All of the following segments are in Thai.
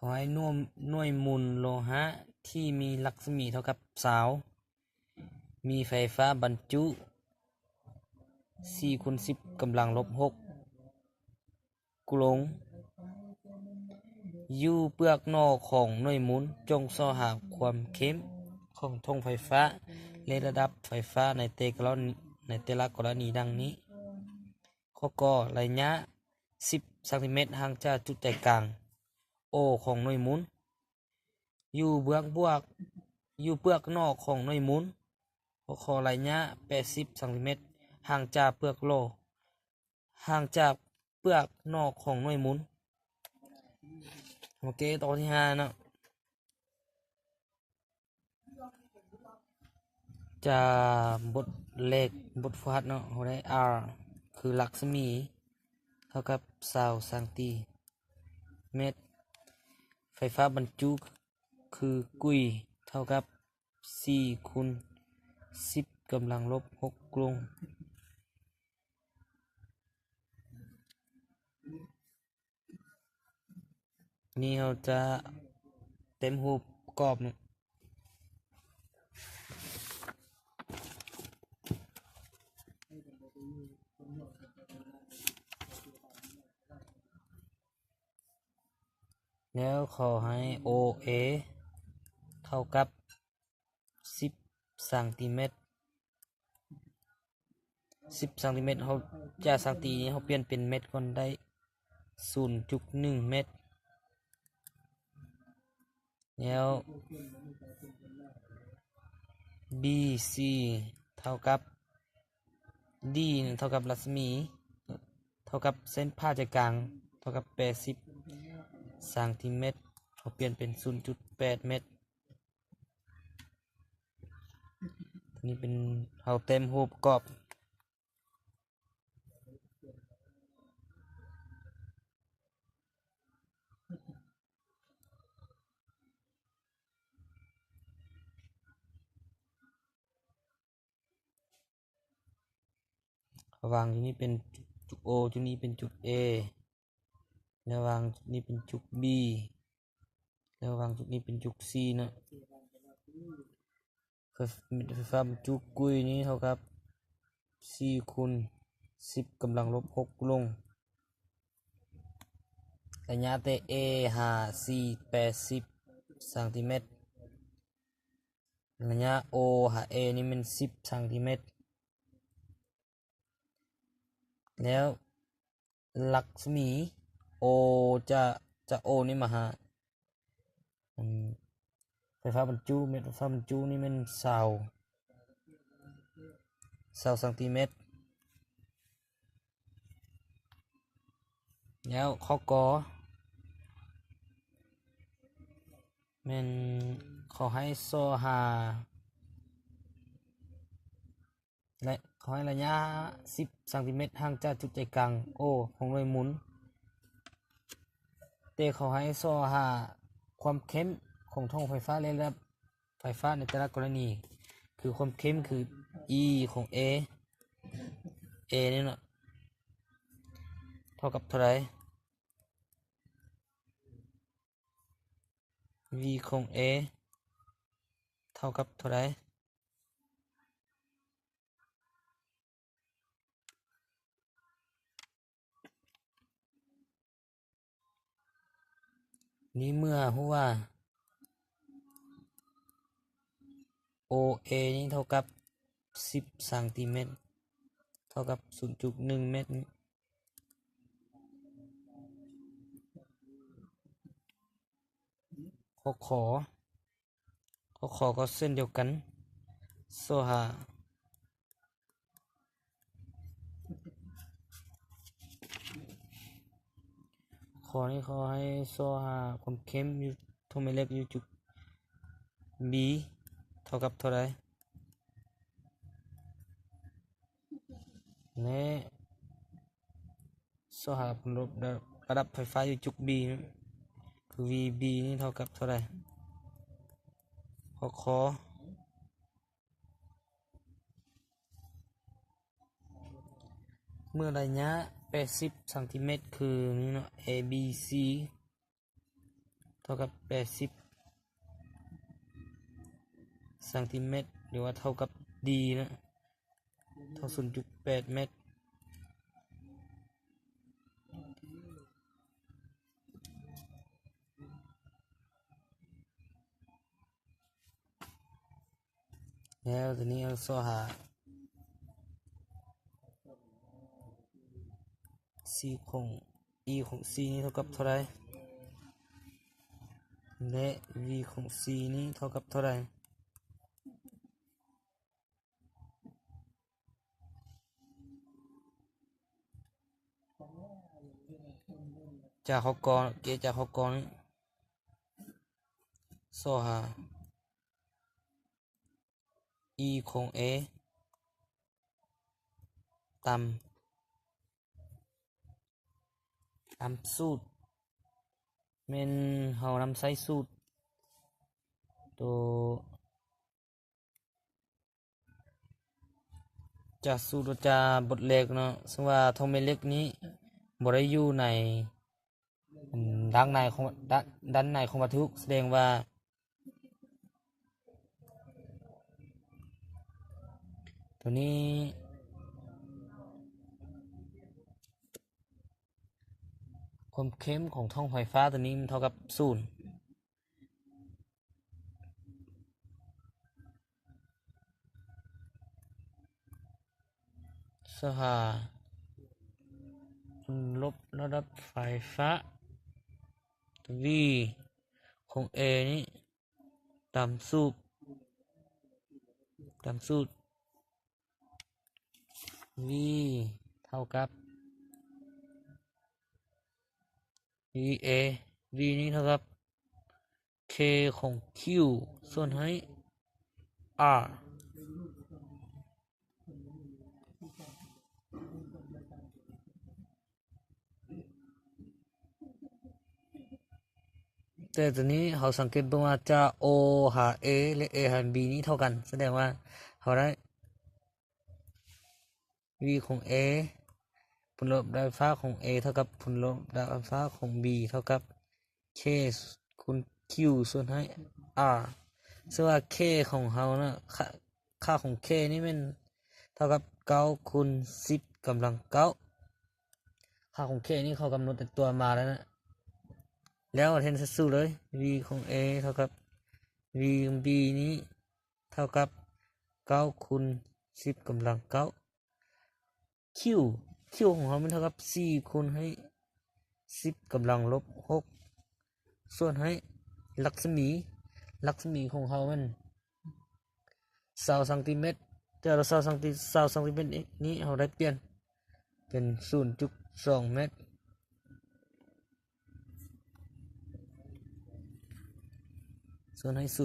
ขอให้หน่วยหมุนโลหะที่มีรัศมีเท่ากับสาวมีไฟฟ้าบรรจุ4 คูณ 10 กำลังลบ 6 กลงอยู่เปลือกนอกของหน่วยหมุนจงสอหาความเข้มของธงไฟฟ้าและระดับไฟฟ้าในแต่ละกรณีดังนี้ข้อกระยะ10 ซมห่างจากจุดใจกลาง O ของหน่วยหมุนอยู่เปลือกนอกของหน่วยหมุนข้อระยะ80 ซมห่างจากเปลือกนอกของหน่วยหมุนโอเคตอนที่5เนาะจะบทเลขบทฟาดเนาะเขาได้ R คือรัศมีเท่ากับ20 ซมไฟฟ้าบรรจุคือกุยเท่ากับ4 คูณ 10 กำลังลบ 6 กลงนี่เราจะเต็มรูปกรอบเนี่ยแล้วขอให้ OA เท่ากับ10 ซม10 ซมเขาจากซนนี้เขาเปลี่ยนเป็นเมตรก่อนได้ 0.1 เมตรแล้ว BC เท่ากับ D เท่ากับรัศมีเท่ากับเส้นผ่าใจกลางเท่ากับ80 ซมเขาเปลี่ยนเป็น 0.8 เมตรนี่เป็นเขาเต็มรูปกรอบวางอยู่นี่เป็นจุด O จุดนี้เป็นจุด A แล้ววางจุดนี้เป็นจุด B แล้ววางจุดนี้เป็นจุด C เนาะไฟฟ้าบรรจุกุยนี้เท่ากับ4 คูณ 10 กำลังลบ 6 ลงระยะแต่ A 80 ซมระยะ O หา A นี่มัน10 ซมแล้วลักษมี O จะ O นี่มาหาไฟฟ้าบรรจุเม็ดไฟฟ้าบรรจุนี่มัน20 ซมแล้วข้อกอมันขอให้โซหาและขอให้ระยะ10 ซมห่างจากจุดใจกลาง O ของหน่วยหมุนแต่ขอให้โซหาความเข้มของท่อไฟฟ้าและระดับไฟฟ้าในแต่ละกรณีคือความเข้มคือ E ของ A นี่เนาะเท่ากับเท่าไหร่ V ของ A เท่ากับเท่าไหร่นี่เมื่อรู้ว่า OA นี่เท่ากับ10 ซมเท่ากับ 0.1 เมตรข้อก็เส้นเดียวกันโซหานี้ขอให้โซหาความเข้มอยู่โทเมเล็กอยู่จุด B เท่ากับเท่าไหร่และโซหาระดับไฟฟ้าอยู่จุด B คือ VB นี่เท่ากับเท่าไหร่ข้อเมื่อระยะ80 ซมคือนี่เนาะ ABC เท่ากับ80เซนติเมตรหรือว่าเท่ากับ d นะเท่า 0.8 เมตรแล้วทีนี้เราสอหา c ของ e ของ c นี้เท่ากับเท่าไรและ v ของ c นี้เท่ากับเท่าไรจากข้อกรจากข้อกรนี้สอหา e ของ a ตามสูตรแม่นเฮานำใช้สูตรตัวจากสูตรจากบทเลขเนาะซึ่งว่าทองแม่เหล็กนี้บ่ได้อยู่ในด้านในของด้านในของวัตถุแสดงว่าตัวนี้ความเข้มของท่องไฟฟ้าตัวนี้มันเท่ากับ0สหาลบระดับไฟฟ้า v ของ a นี้ตามสูตรv เท่ากับ va v นี้เท่ากับ k ของ q ส่วนให้ r แต่ตัวนี้เราสังเกตดูว่าจะ O หา A และ A หา B นี้เท่ากันแสดงว่าเราได้ V ของ A ผลลบไฟฟ้าของ A เท่ากับผลลบไฟฟ้าของ B เท่ากับ K คูณ Q ส่วนให้ R ซึ่งว่า K ของเรานะค่าของ K นี่มันเท่ากับ9คูณ10กำลัง9ค่าของ K นี่เขากำหนดแต่ตัวมาแล้วนะแล้วเทนสูตรเลย v ของ a เท่ากับ v ของ b นี้เท่ากับ9คูณ10กำลัง9 q ของเรามันเท่ากับ4คูณให้10กำลังลบ6ส่วนให้รัศมีของเรามัน20 เซนติเมตรแต่เรา20 เซนติเมตรนี้เราได้เปลี่ยนเป็น 0.2 เมตรส่วนให้ 0.2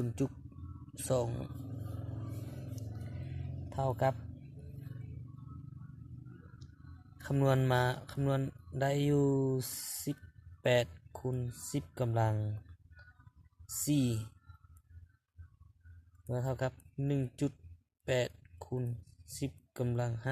เท่ากับคำนวณได้อยู่18คูณ10กำลัง4เท่ากับ 1.8 คูณ10กำลัง5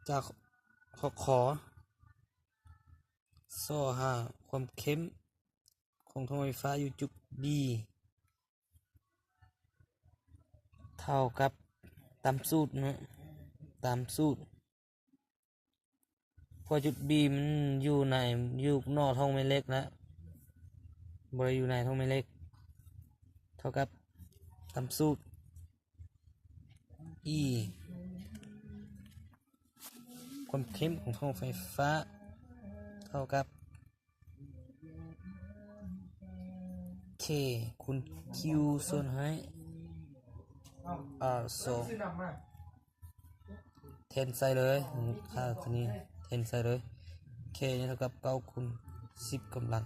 จากขอข้อหาความเข้มของท่อไฟฟ้าอยู่จุด B เท่ากับตามสูตรนะตามสูตรพอจุด B มันอยู่นอกท่องแม่เหล็กนะบ่ได้อยู่ในท่องแม่เหล็กเท่ากับตามสูตร E ความเข้มของท่อไฟฟ้าเท่ากับ K คูณ Q ส่วนให้ R 2เทนใส่เลยค่าตัวนี้เทนใส่เลย K นี่เท่ากับ9คูณ10กำลัง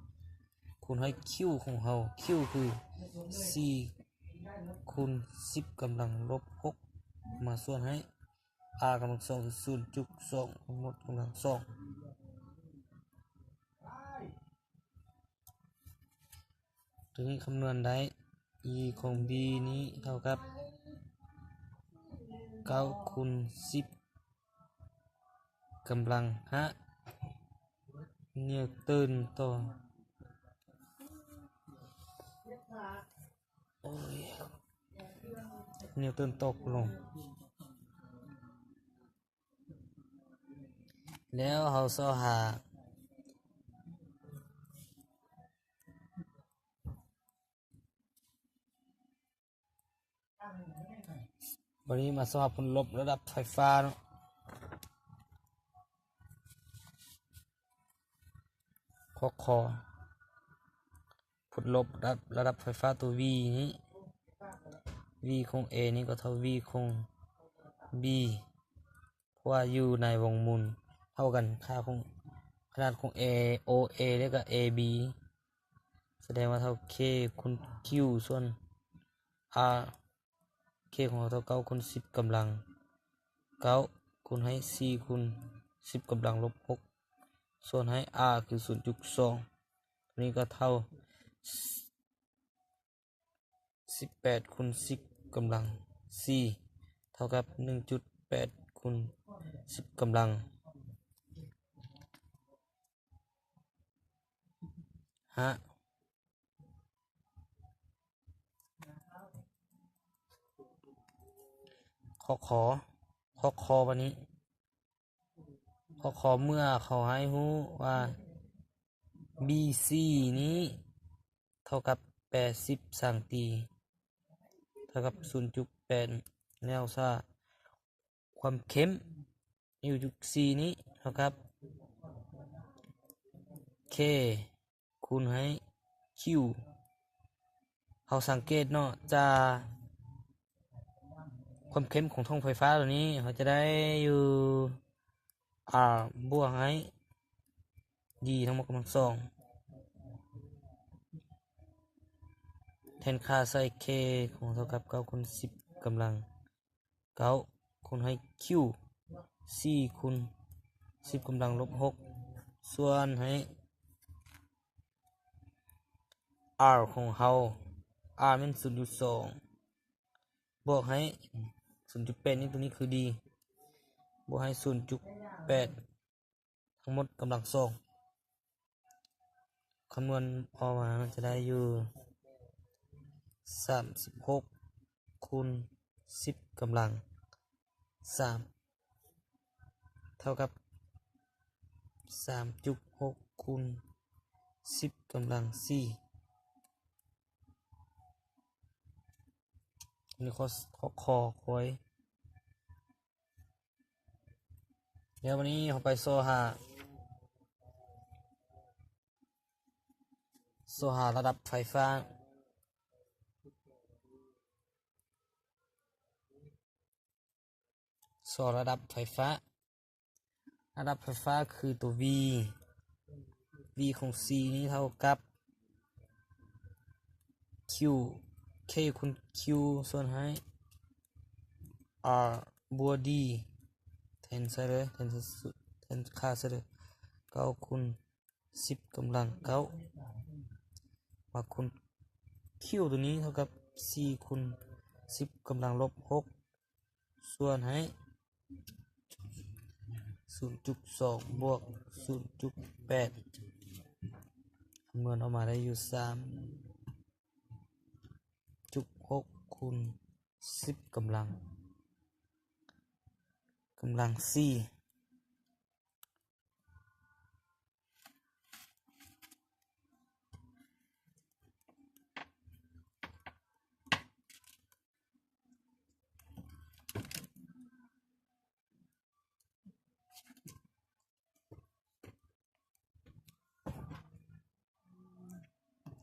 9คูณให้ Q ของเรา Q คือ4คูณ10กำลังลบ6มาส่วนให้ R กำลัง2คือ 0.2 ทั้งหมดกำลัง2 ตัวนี้คำนวณได้ e ของ b นี้เท่ากับ9คูณ10กำลัง5นิวตันต่อนิวตันต่อคูลอมแล้วเราสอหาวันนี้มาสอบผลลบระดับไฟฟ้าเนาะข้อผลลบระดับไฟฟ้าตัว V นี้ V ของ A นี้ก็เท่า V ของ B เพราะว่าอยู่ในวงหมุนเท่ากันค่าของขนาดของ OA แล้วก็ AB แสดงว่าเท่า K คูณ Q ส่วน R K ของเราเท่า9คูณ10กำลัง9คูณให้4คูณ10กำลังลบ6ส่วนให้ R คือ 0.2 นี่ก็เท่า18คูณ10กำลัง4เท่ากับ 1.8คูณ10กำลัง5ข้อวันนี้ข้อเมื่อเขาให้รู้ว่า BC นี้เท่ากับ80สังตีเท่ากับ 0.8 แนวซ่าความเข้มอยู่จุด C นี้เท่ากับ K คูณให้ Q เขาสังเกตเนาะจะความเข้มของท่องไฟฟ้าตัวนี้เขาจะได้อยู่ R บวกให้ D ทั้งหมดกำลัง2แทนค่าใส่ K ของเท่ากับ9คูณ10กำลัง9คูณให้ Q 4คูณ10กำลังลบ6ส่วนให้ R ของเรา R เป็น 0.2 บวกให้ 0.8 นี่ตัวนี้คือดีบวกให้ 0.8 ทั้งหมดกำลัง2คำนวณออกมามันจะได้อยู่36คูณ10กำลัง3เท่ากับ 3.6 คูณ10กำลัง4นี่ข้อคอยเดี๋ยววันนี้เราไปโซหาระดับไฟฟ้าระดับไฟฟ้าคือตัว V ของ C นี้เท่ากับ K คูณ Q ส่วนให้ R บวก D แทนค่าใส่เลย9คูณ10กำลัง9มาคูณ Q ตัวนี้เท่ากับ4คูณ10กำลังลบ6ส่วนให้ 0.2 บวก 0.8 คำนวณออกมาได้อยู่ 3.6 คูณ10กำลัง4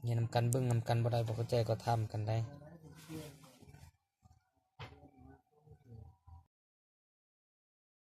อย่านำกันเบิ่งนำกันบ่ได้บ่เข้าใจก็ทำกันได้